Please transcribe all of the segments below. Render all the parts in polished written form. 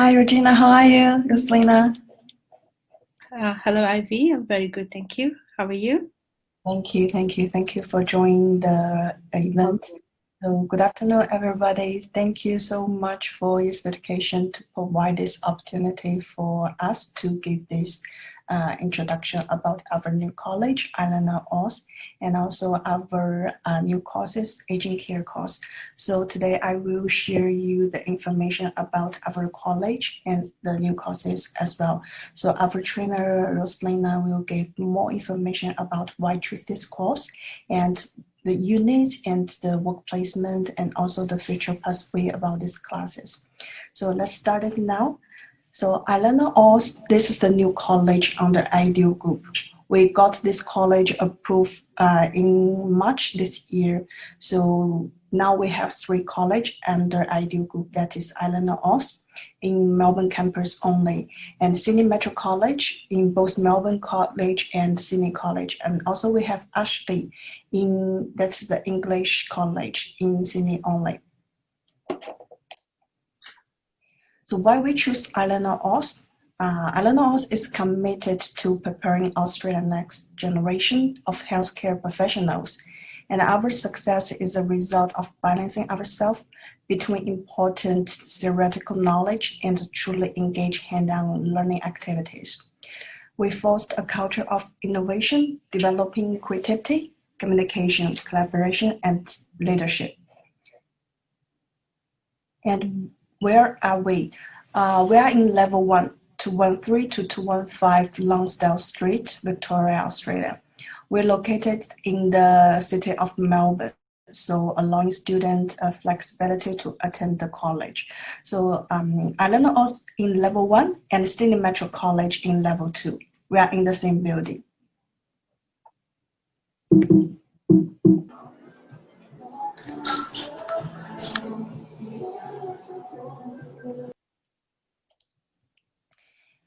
Hi, Regina. How are you? Rosalina. Hello, Ivy. I'm very good, thank you. How are you? Thank you for joining the event. So good afternoon, everybody. Thank you so much for Yes Education to provide this opportunity for us to give this introduction about our new college, Island Oz, and also our new courses, Aging Care course. So today I will share you the information about our college and the new courses as well. So our trainer, Rosalina, will give more information about why choose this course and the units and the work placement and also the future pathway about these classes. So let's start it now. So Island Oz, this is the new college under Ideal Group. We got this college approved in March this year. So now we have 3 colleges under Ideal Group, that is Island Oz, in Melbourne campus only, and Sydney Metro College in both Melbourne College and Sydney College. And also we have Ashley that's the English College in Sydney only. So why we choose Island Oz? Island Oz is committed to preparing Australia's next generation of healthcare professionals. And our success is a result of balancing ourselves between important theoretical knowledge and truly engaged hands-on learning activities. We foster a culture of innovation, developing creativity, communication, collaboration, and leadership. And where are we? We are in level 1, 213 to 215 Lonsdale Street, Victoria, Australia. We're located in the city of Melbourne, so allowing students flexibility to attend the college. So Island Oz in level 1 and Sydney Metro College in level 2. We are in the same building.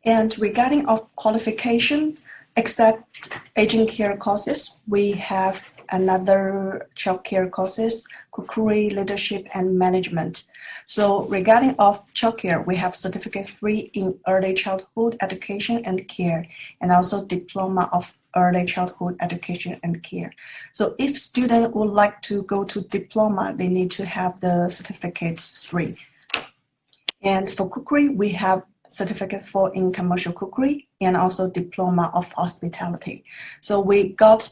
And regarding of qualification, except aging care courses, we have another childcare courses, cookery, leadership, and management. So regarding of childcare, we have Certificate 3 in Early Childhood Education and Care, and also Diploma of Early Childhood Education and Care. So if students would like to go to diploma, they need to have the Certificate 3. And for cookery, we have Certificate 4 in Commercial Cookery and also Diploma of Hospitality. So we got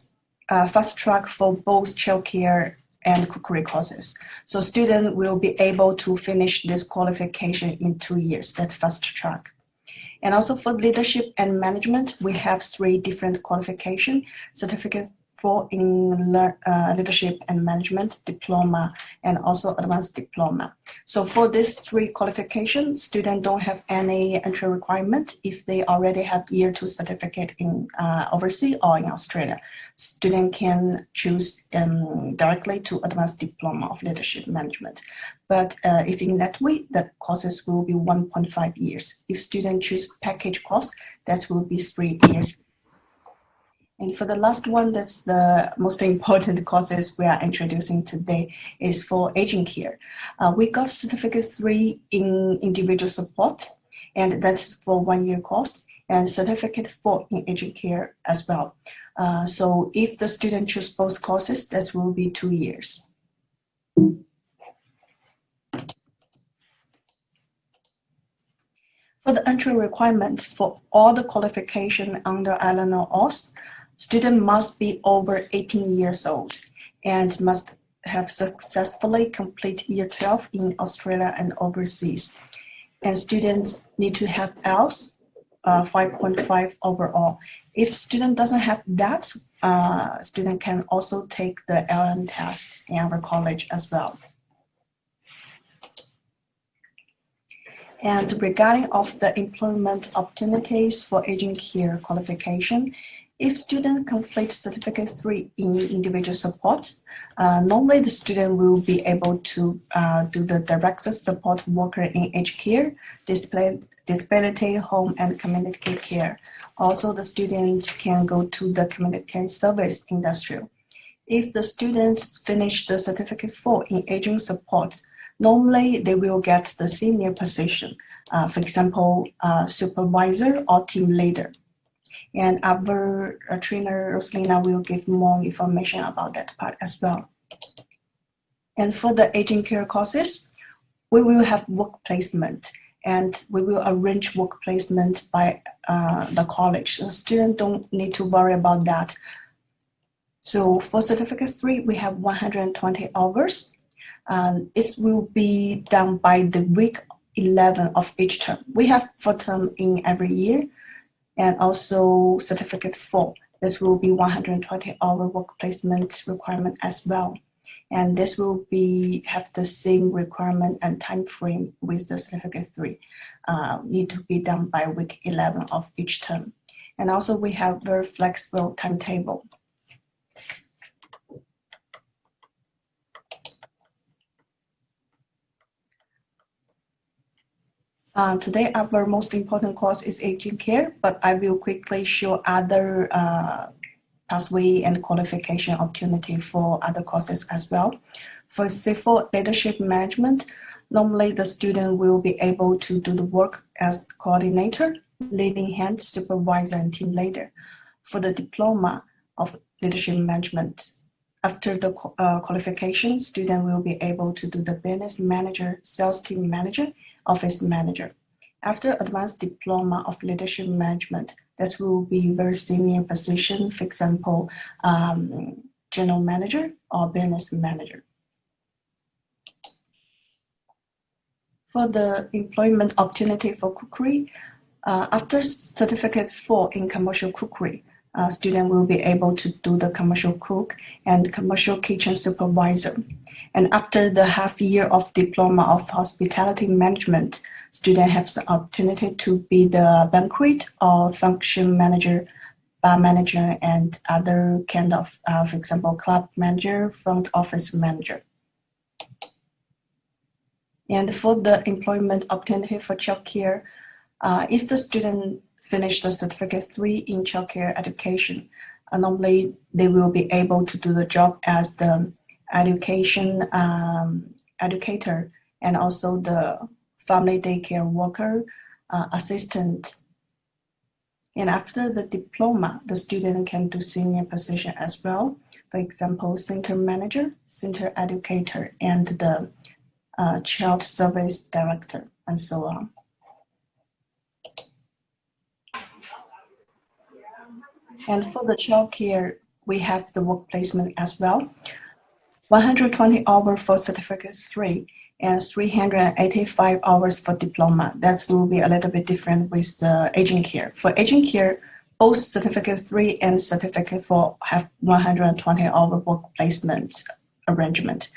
fast track for both childcare and cookery courses. So students will be able to finish this qualification in 2 years, that's fast track. And also for leadership and management, we have 3 different qualifications, Certificate 4 in leadership and management, diploma, and also advanced diploma. So for these 3 qualifications, students don't have any entry requirement if they already have year 2 certificate in overseas or in Australia. Student can choose directly to advanced diploma of leadership management. But if in that way, the courses will be 1.5 years. If student choose package course, that will be 3 years. And for the last one, that's the most important courses we are introducing today is for aging care. We got Certificate 3 in individual support, and that's for 1-year course, and Certificate 4 in aging care as well. So if the student choose both courses, that will be 2 years. For the entry requirement for all the qualification under Island Oz, student must be over 18 years old and must have successfully completed year 12 in Australia and overseas. And students need to have IELTS 5.5 overall. If student doesn't have that, student can also take the LM test in our college as well. And regarding of the employment opportunities for aging care qualification, if student completes Certificate 3 in individual support, normally the student will be able to do the direct support worker in aged care, disability, home, and community care. Also, the students can go to the community care service industry. If the students finish the Certificate 4 in aging support, Normally, they will get the senior position, for example, supervisor or team leader. And our trainer, Rosalina, will give more information about that part as well. And for the aging care courses, we will have work placement, and we will arrange work placement by the college. So students don't need to worry about that. So for Certificate 3, we have 120 hours. It will be done by the week 11 of each term. We have 4 terms in every year. And also Certificate 4, this will be 120-hour work placement requirement as well. And this will have the same requirement and time frame with the Certificate 3. Need to be done by week 11 of each term. And also we have very flexible timetable. Today, our most important course is aging care, but I will quickly show other pathway and qualification opportunity for other courses as well. For C4 leadership management, normally the student will be able to do the work as coordinator, leading hand, supervisor, and team leader. For the diploma of leadership management, after the qualification, student will be able to do the business manager, sales team manager, office manager. After advanced diploma of leadership management, this will be very senior position, for example, general manager or business manager. For the employment opportunity for cookery, after Certificate 4 in commercial cookery, student will be able to do the commercial cook and commercial kitchen supervisor. And after the half year of diploma of hospitality management, student has the opportunity to be the banquet or function manager, bar manager, and other kind of, for example, club manager, front office manager. And for the employment opportunity for childcare, if the student finish the Certificate 3 in childcare education, normally they will be able to do the job as the education educator and also the family daycare worker, assistant. And after the diploma, the student can do senior position as well. For example, center manager, center educator, and the child service director, and so on. And for the childcare, we have the work placement as well. 120 hours for Certificate 3 and 385 hours for diploma. That will be a little bit different with the aging care. For aging care, both Certificate 3 and Certificate 4 have 120-hour work placement arrangement.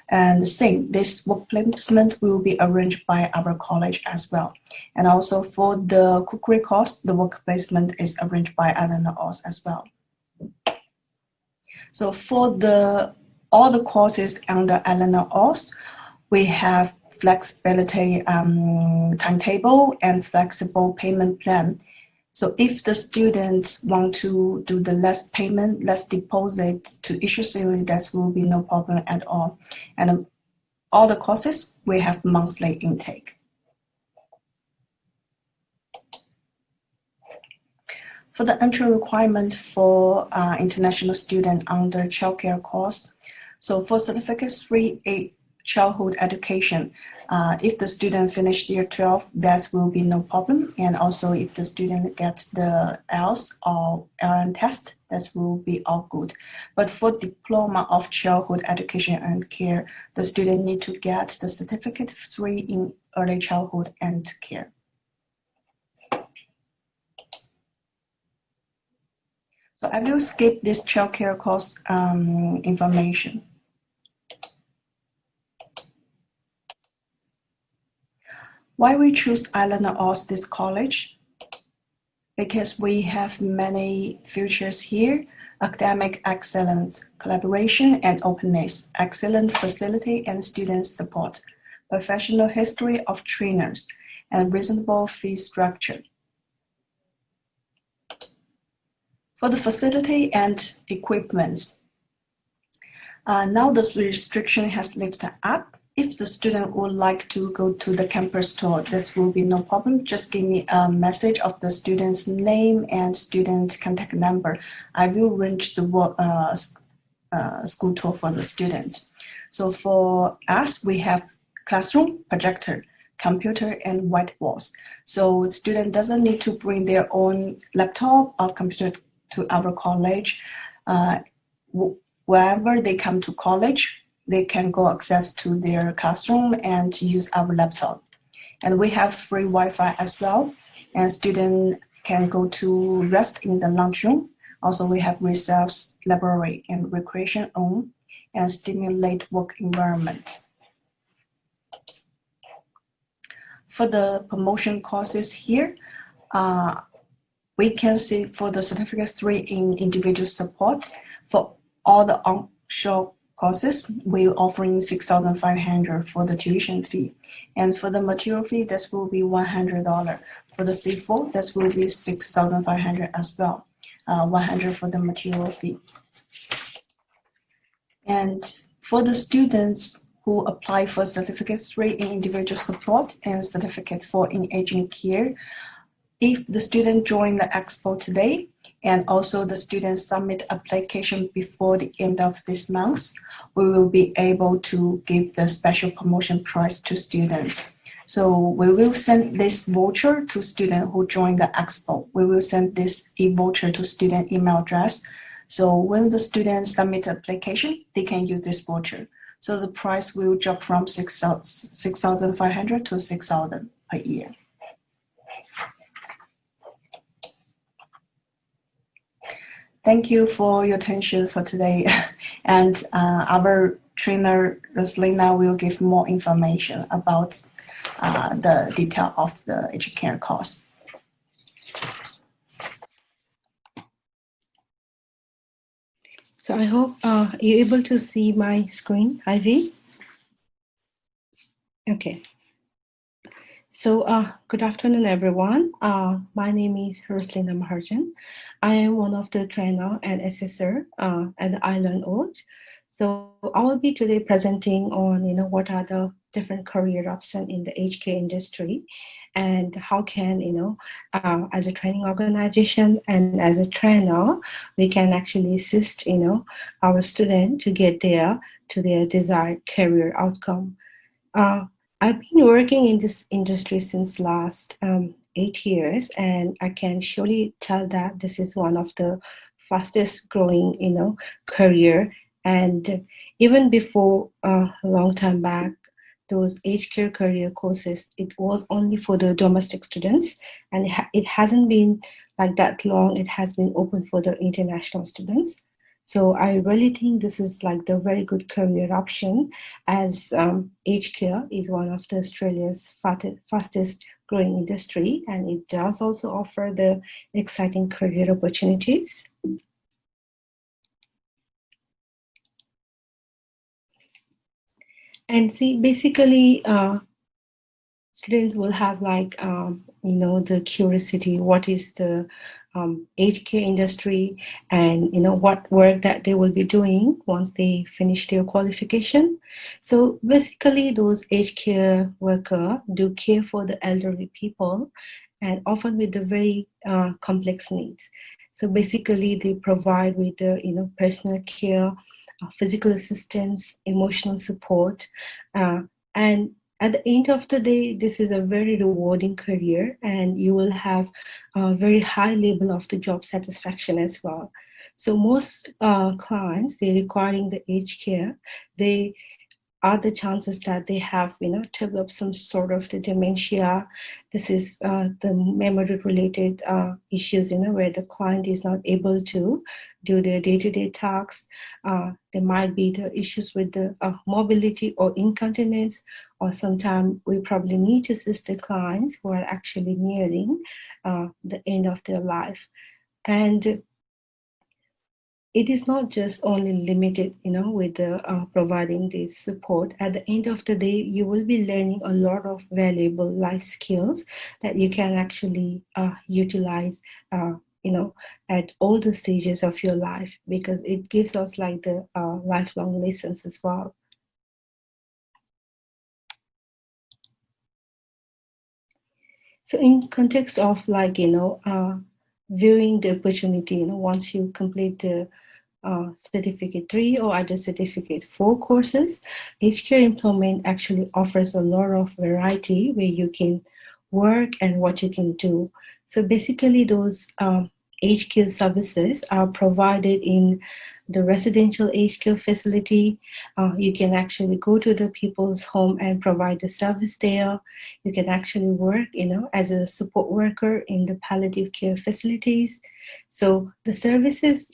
And same, this work placement will be arranged by our college as well. And also for the cookery course, the work placement is arranged by Eleanor Oz as well. So for all the courses under Eleanor Oz, we have flexibility timetable and flexible payment plan. So if the students want to do the less payment, less deposit to issue salary, that will be no problem at all. And all the courses, we have monthly intake. For the entry requirement for international student under childcare course, so for Certificate 3 childhood education, if the student finished year 12, that will be no problem. And also if the student gets the IELTS or LN test, that will be all good. But for diploma of childhood education and care, the student need to get the Certificate 3 in early childhood and care. So I will skip this childcare course information. Why we choose Eleanor Oz this college? Because we have many features here: academic excellence, collaboration and openness, excellent facility and student support, professional history of trainers, and reasonable fee structure. For the facility and equipment, now the restriction has lifted up, if the student would like to go to the campus tour, this will be no problem. Just give me a message of the student's name and student contact number. I will arrange the school tour for the students. So for us, we have classroom, projector, computer, and whiteboards. So student doesn't need to bring their own laptop or computer to our college. Wherever they come to college, they can go access to their classroom and use our laptop. And we have free Wi-Fi as well. And students can go to rest in the lunchroom. Also, we have reserves, library, and recreation room, and stimulate work environment. For the promotion courses here, we can see for the Certificate 3 in individual support, for all the onshore courses, we're offering $6,500 for the tuition fee. And for the material fee, this will be $100. For the C4, this will be $6,500 as well, $100 for the material fee. And for the students who apply for Certificate 3 in individual support and Certificate 4 in aging care, if the student join the expo today, and also the students submit application before the end of this month, we will be able to give the special promotion price to students. So we will send this voucher to students who join the expo. We will send this e-voucher to student email address. So when the students submit application, they can use this voucher. So the price will drop from $6,500 to $6,000 per year. Thank you for your attention for today. And our trainer, Rosalina, will give more information about the detail of the aged care course. So I hope you're able to see my screen, Ivy. Okay. So good afternoon, everyone. My name is Rosalina Maharjan. I am one of the trainer and assessor at the Island Old. So I will be today presenting on, what are the different career options in the aged care industry, and how can, as a training organization and as a trainer, we can actually assist, our student to get there to their desired career outcome. I've been working in this industry since last 8 years, and I can surely tell that this is one of the fastest growing, career. And even before a long time back, those aged care career courses, it was only for the domestic students, and it hasn't been like that long. It has been open for the international students. So I really think this is like the very good career option, as aged care is one of the Australia's fastest growing industry, and it does also offer the exciting career opportunities. And see, basically, students will have like, the curiosity, what is the aged care industry, and what work that they will be doing once they finish their qualification. So basically, those aged care workers do care for the elderly people, and often with the very complex needs. So basically, they provide with the personal care, physical assistance, emotional support, and at the end of the day, this is a very rewarding career, and you will have a very high level of the job satisfaction as well. So most clients, they're requiring the aged care, they are the chances that they have, developed some sort of the dementia. This is the memory-related issues, where the client is not able to do their day-to-day tasks. There might be the issues with the mobility or incontinence, or sometimes we probably need to assist the clients who are actually nearing the end of their life. And it is not just only limited, with the providing this support. At the end of the day, you will be learning a lot of valuable life skills that you can actually utilize, at all the stages of your life, because it gives us like the lifelong lessons as well. So in context of like, viewing the opportunity, once you complete the certificate 3 or other certificate 4 courses, aged care employment actually offers a lot of variety where you can work and what you can do. So basically those aged care services are provided in the residential aged care facility. You can actually go to the people's home and provide the service there. You can actually work, as a support worker in the palliative care facilities. So the services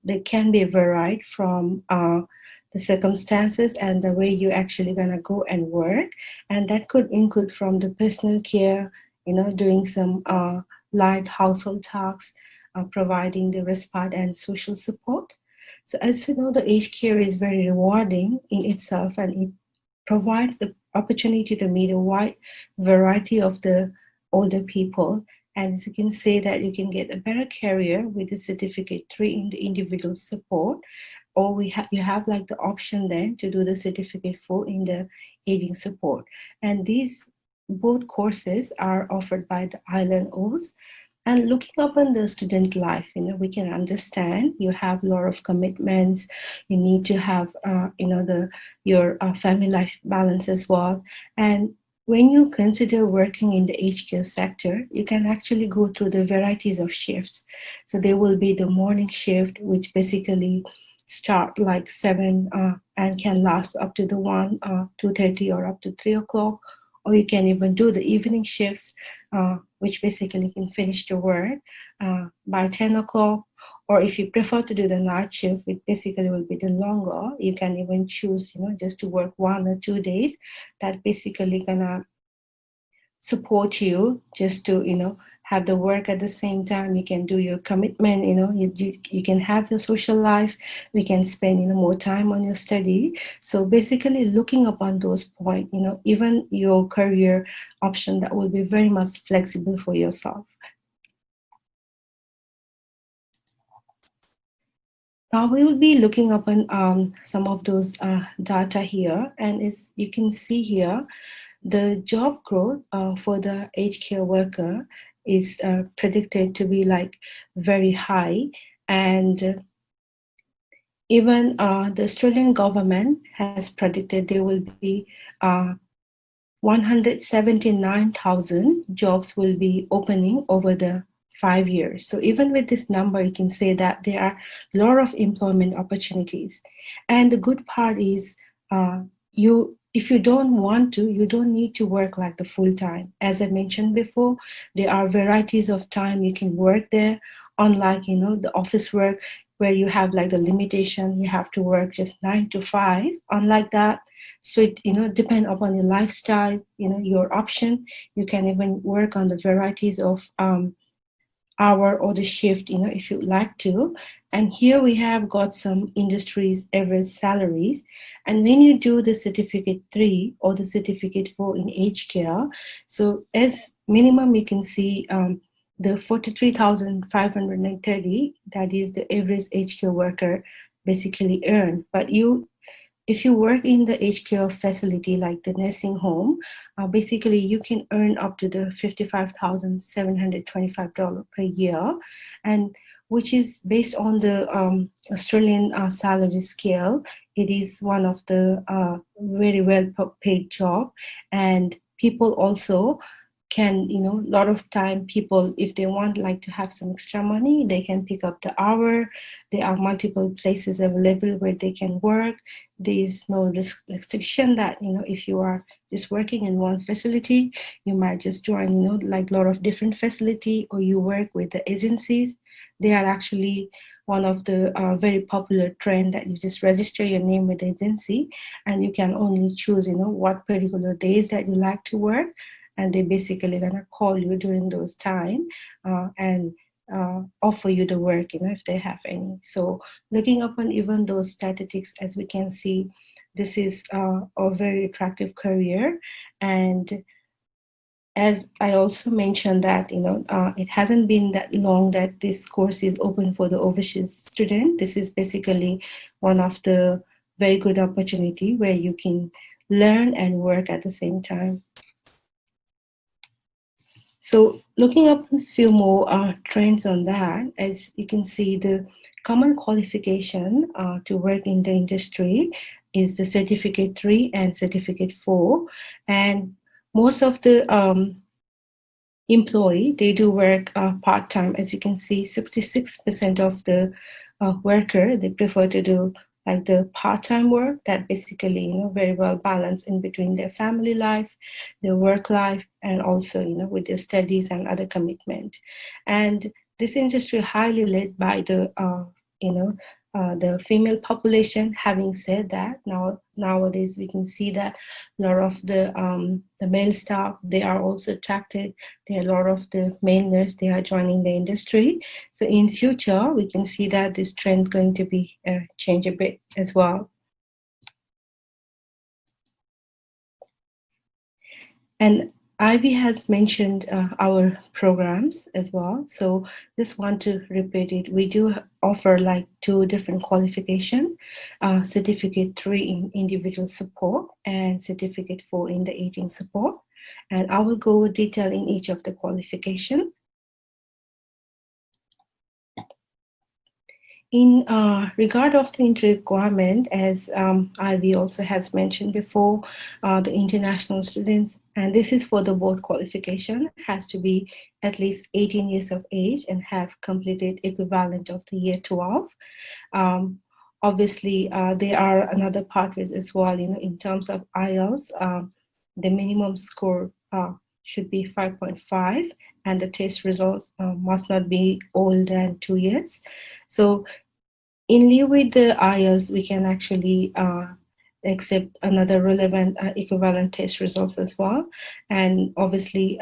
they can be varied from the circumstances and the way you're actually gonna go and work, and that could include from the personal care, doing some light household tasks, providing the respite and social support. So as you know, the aged care is very rewarding in itself, and it provides the opportunity to meet a wide variety of the older people. And as you can say that you can get a better career with the certificate 3 in the individual support, or you have like the option then to do the certificate 4 in the aging support. And these both courses are offered by the Island O's. And looking upon the student life, we can understand you have a lot of commitments. You need to have, your family life balance as well. And when you consider working in the aged care sector, you can actually go through the varieties of shifts. So there will be the morning shift, which basically start like 7 and can last up to the 1, 2:30 or up to 3 o'clock. Or you can even do the evening shifts, which basically can finish the work by 10 o'clock. Or if you prefer to do the night shift, which basically will be the longer, you can even choose, just to work 1 or 2 days. That basically gonna support you just to, have the work at the same time. You can do your commitment, you can have your social life. We can spend, more time on your study. So basically looking upon those points, even your career option, that will be very much flexible for yourself. Now we will be looking upon some of those data here, and as you can see here, the job growth for the aged care worker is predicted to be like very high, and even the Australian government has predicted there will be 179,000 jobs will be opening over the 5 years. So even with this number, you can say that there are a lot of employment opportunities. And the good part is if you don't want to, you don't need to work like the full time. As I mentioned before, there are varieties of time you can work there, unlike, the office work where you have like the limitation, you have to work just 9 to 5. Unlike that, so it, depend upon your lifestyle, your option. You can even work on the varieties of hour or the shift, if you'd like to. And here we have got some industries average salaries. And when you do the certificate 3 or the certificate 4 in aged care, so as minimum you can see the 43,530, that is the average aged care worker basically earn. But if you work in the aged care facility like the nursing home, basically you can earn up to the $55,725 per year, and which is based on the Australian salary scale. It is one of the very well paid job, and people also can, a lot of time people, if they want like to have some extra money, they can pick up the hour. There are multiple places available where they can work. There is no restriction that, if you are just working in one facility, you might just join, like a lot of different facility, or you work with the agencies. They are actually one of the very popular trend that you just register your name with the agency, and you can only choose, what particular days that you like to work. And they basically gonna call you during those time and offer you the work, if they have any. So looking upon even those statistics, as we can see, this is a very attractive career. And as I also mentioned that, it hasn't been that long that this course is open for the overseas student. This is basically one of the very good opportunity where you can learn and work at the same time. So looking up a few more trends on that, as you can see, the common qualification to work in the industry is the Certificate 3 and Certificate 4. And most of the employee, they do work part-time. As you can see, 66% of the worker, they prefer to do like the part-time work that basically, very well balanced in between their family life, their work life, and also, with their studies and other commitment. And this industry highly led by the female population. Having said that, nowadays we can see that a lot of the male staff, they are also attracted. There are a lot of the male nurses, they are joining the industry. So in future, we can see that this trend going to be change a bit as well. And Ivy has mentioned our programs as well. So just want to repeat it. We do offer like 2 different qualifications, Certificate 3 in individual support and Certificate 4 in the aging support. And I will go detail in each of the qualification. In regard of the entry requirement, as Ivy also has mentioned before, the international students, and this is for the board qualification, has to be at least 18 years of age and have completed equivalent of the year 12. Obviously, there are another pathways as well, in terms of IELTS, the minimum score should be 5.5, and the test results must not be older than 2 years. So in lieu with the IELTS, we can actually accept another relevant equivalent test results as well. And obviously,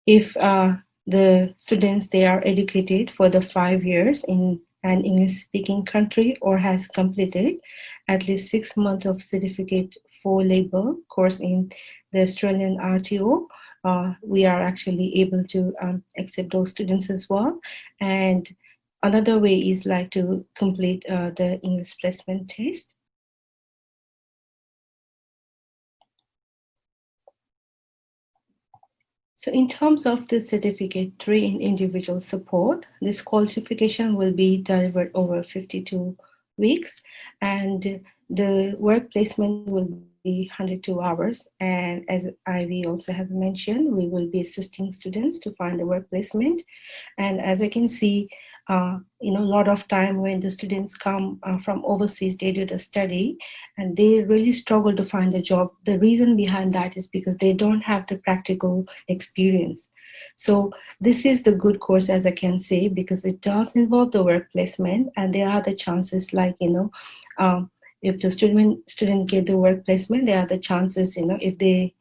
if the students, they are educated for the 5 years in an English-speaking country or has completed at least 6 months of Certificate 4 label course in the Australian RTO, we are actually able to accept those students as well. And another way is like to complete the English placement test. So in terms of the Certificate 3 in individual support, this qualification will be delivered over 52 weeks, and the work placement will be 102 hours. And as Ivy also has mentioned, we will be assisting students to find a work placement. And as I can see, a lot of time when the students come from overseas, they do the study and they really struggle to find a job. The reason behind that is because they don't have the practical experience. So this is the good course, as I can say, because it does involve the work placement, and there are the chances like, if the student get the work placement, there are the chances, if they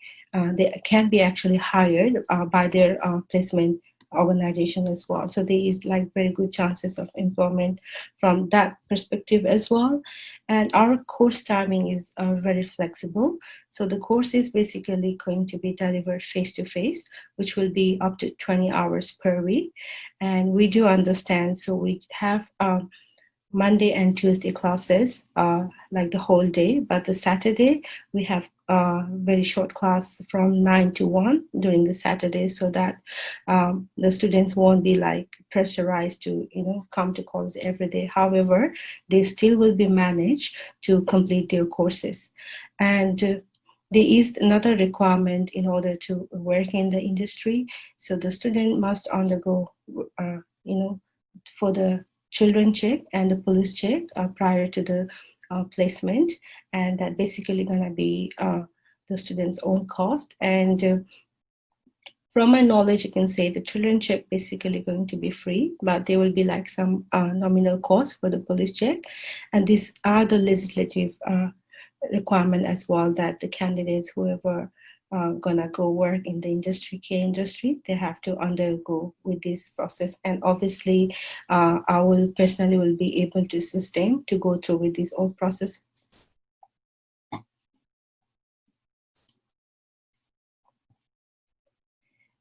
can be actually hired by their placement organization as well. So there is like very good chances of employment from that perspective as well. And our course timing is very flexible. So the course is basically going to be delivered face-to-face, which will be up to 20 hours per week. And we do understand, so we have Monday and Tuesday classes, like the whole day, but the Saturday we have a very short class from 9 to 1 during the Saturday, so that the students won't be like pressurized to come to college every day. However, they still will be managed to complete their courses. And there is another requirement in order to work in the industry. So the student must undergo, for the children check and the police check prior to the placement, and that basically gonna be the student's own cost. And from my knowledge, you can say the children check basically going to be free, but there will be like some nominal cost for the police check. And these are the legislative requirement as well, that the candidates, whoever gonna go work in the care industry, they have to undergo with this process. And obviously, I will personally be able to assist them to go through with these all processes.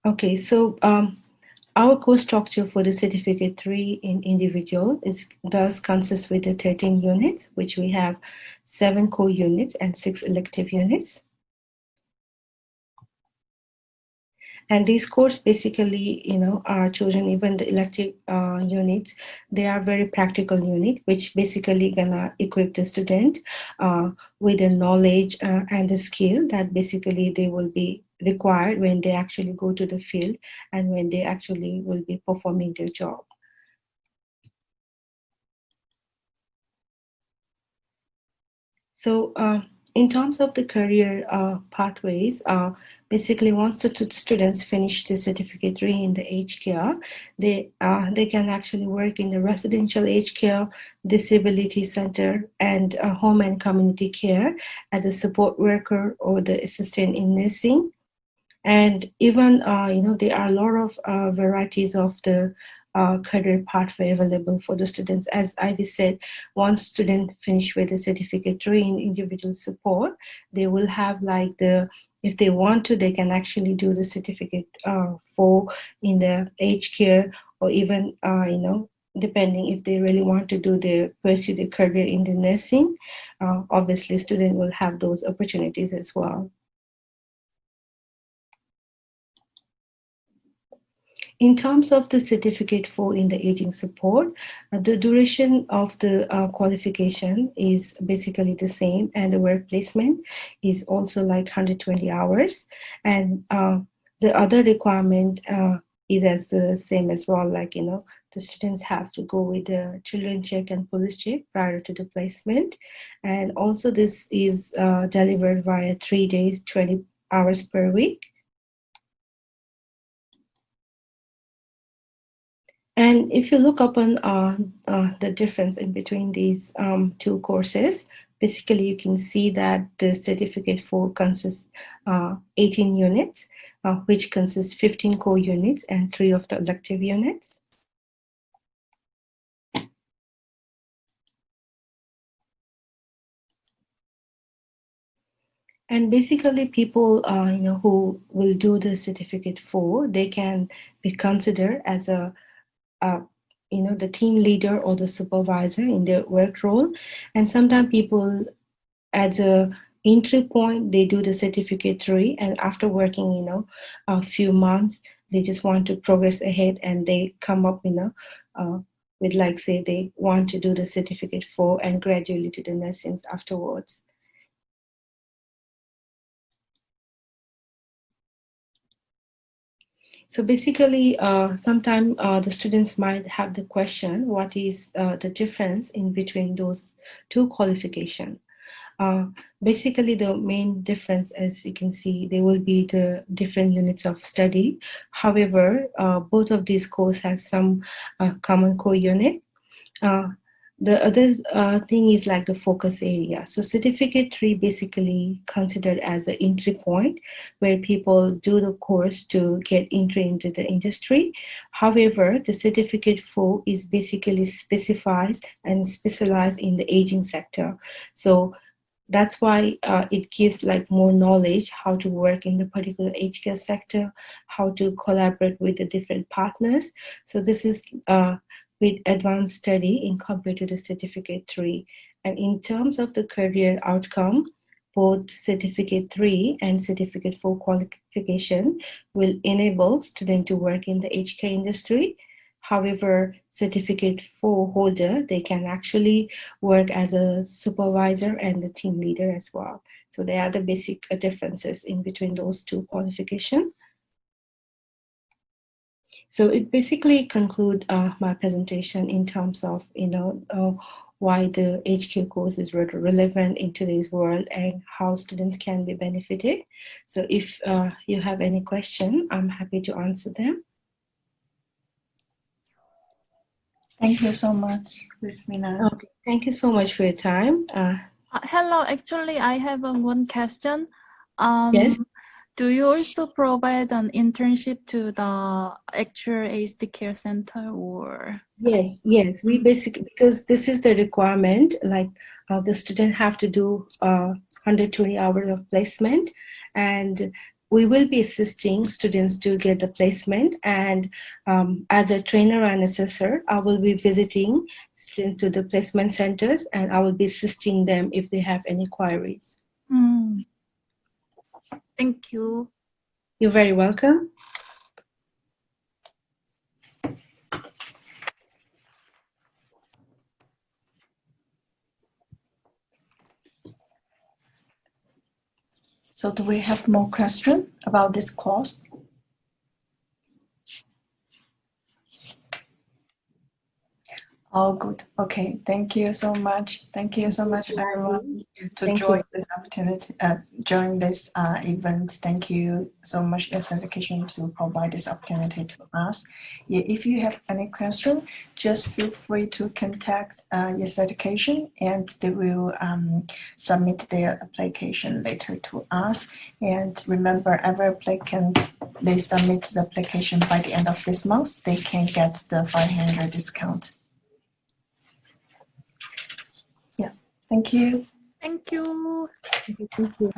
Okay, so our course structure for the Certificate 3 in individual does consist with the 13 units, which we have 7 core units and 6 elective units. And these courses basically, are chosen, even the elective units, they are very practical unit, which basically gonna equip the student with the knowledge and the skill that basically they will be required when they actually go to the field and when they actually will be performing their job. So in terms of the career pathways, basically once the students finish the certificate 3 in the aged care, they can actually work in the residential aged care, disability center, and home and community care as a support worker or the assistant in nursing. And even, there are a lot of varieties of the career pathway available for the students. As Ivy said, once students finish with the certificate 3 in individual support, they will have like if they want to, they can actually do the certificate 4 in the aged care, or even, depending if they really want to pursue the career in the nursing, obviously student will have those opportunities as well. In terms of the certificate 4 in the aging support, the duration of the qualification is basically the same, and the work placement is also like 120 hours. And the other requirement is as the same as well, like, the students have to go with the children check and police check prior to the placement. And also this is delivered via 3 days, 20 hours per week. And if you look upon the difference in between these two courses, basically you can see that the certificate 4 consists 18 units, which consists 15 core units and 3 of the elective units. And basically people, who will do the certificate 4, they can be considered as the team leader or the supervisor in their work role. And sometimes people, as a entry point, they do the certificate 3, and after working, a few months, they just want to progress ahead, and they come up, with, like, say, they want to do the certificate 4 and gradually to the nursing afterwards. So basically, sometimes the students might have the question, what is the difference in between those two qualifications? Basically, the main difference, as you can see, there will be the different units of study. However, both of these courses have some common core unit. The other thing is like the focus area. So certificate 3 basically considered as an entry point where people do the course to get entry into the industry. However, the certificate 4 is basically specified and specialized in the aging sector. So that's why it gives like more knowledge how to work in the particular aged care sector, how to collaborate with the different partners. So this is with advanced study in compared to the certificate 3. And in terms of the career outcome, both certificate 3 and certificate 4 qualification will enable students to work in the aged care industry. However, certificate 4 holder, they can actually work as a supervisor and a team leader as well. So there are the basic differences in between those two qualifications. So it basically concludes my presentation in terms of, why the aged care course is relevant in today's world and how students can be benefited. So if you have any question, I'm happy to answer them. Thank you so much, Ms. Mina. Okay, thank you so much for your time. Hello, actually, I have one question. Yes. Do you also provide an internship to the actual aged care center, or? Yes, we basically, because this is the requirement, like the student have to do 120 hours of placement, and we will be assisting students to get the placement. And as a trainer and assessor, I will be visiting students to the placement centers, and I will be assisting them if they have any queries. Thank you. You're very welcome. So do we have more questions about this course? Oh, good. Okay. Thank you so much. Thank you so much, everyone, to join this opportunity, join this event. Thank you so much, Yes Education, to provide this opportunity to us. Yeah, if you have any question, just feel free to contact Yes Education, and they will submit their application later to us. And remember, every applicant, they submit the application by the end of this month, they can get the 500 discount. Thank you. Thank you. Thank you.